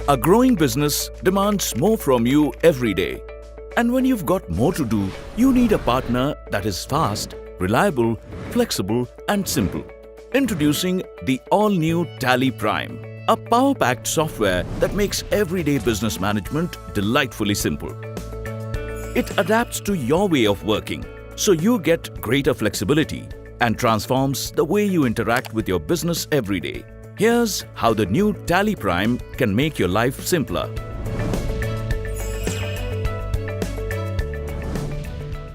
A growing business demands more from you every day. And when you've got more to do, you need a partner that is fast, reliable, flexible, and simple. Introducing the all-new TallyPrime, a power-packed software that makes everyday business management delightfully simple. It adapts to your way of working, so you get greater flexibility and transforms the way you interact with your business every day. Here's how the new TallyPrime can make your life simpler.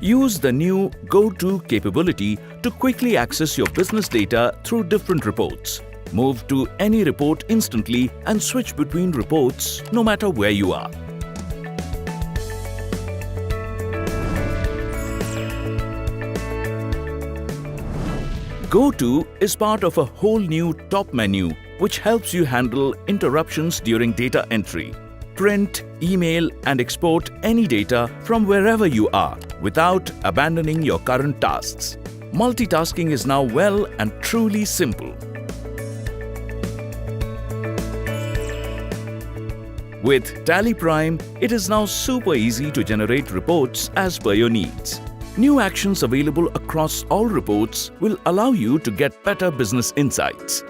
Use the new Go-To capability to quickly access your business data through different reports. Move to any report instantly and switch between reports no matter where you are. Go-To is part of a whole new top menu which helps you handle interruptions during data entry, print, email, and export any data from wherever you are without abandoning your current tasks. Multitasking is now well and truly simple. With TallyPrime, it is now super easy to generate reports as per your needs. New actions available across all reports will allow you to get better business insights.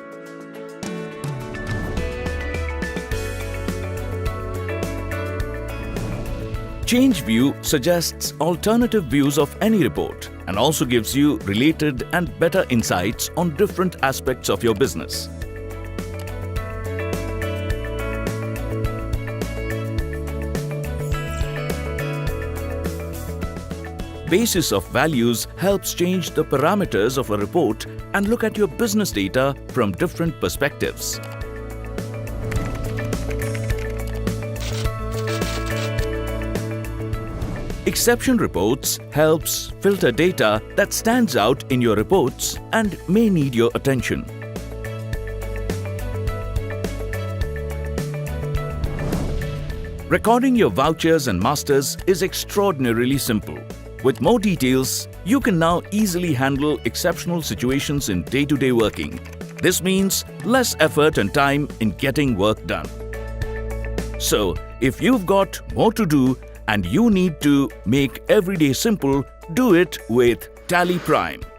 Change View suggests alternative views of any report and also gives you related and better insights on different aspects of your business. Basis of values helps change the parameters of a report and look at your business data from different perspectives. Exception Reports helps filter data that stands out in your reports and may need your attention. Recording your vouchers and masters is extraordinarily simple. With more details, you can now easily handle exceptional situations in day-to-day working. This means less effort and time in getting work done. So, if you've got more to do and you need to make every day simple, do it with TallyPrime.